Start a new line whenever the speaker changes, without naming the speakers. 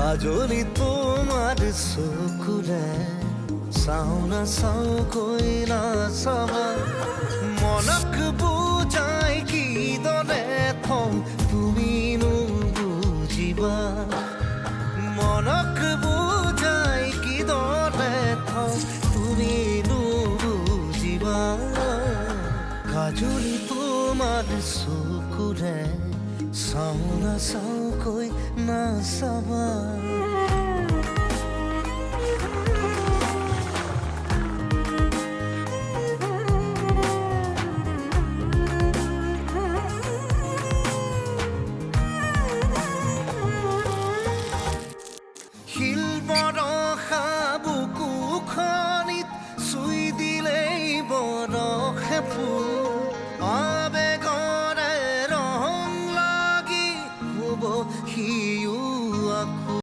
কাজলি তোমাৰ চকুৰে চাওঁ না চাওঁ কৈ নাচাবা মনক বুজাই কিদৰে থওঁ তুমিনো বুজিবা মনক বুজাই কিদৰে থওঁ তুমিনো বুজিবা কাজলি তোমাৰ চকুৰে চাওঁ না চাওঁ কৈ নাচাবা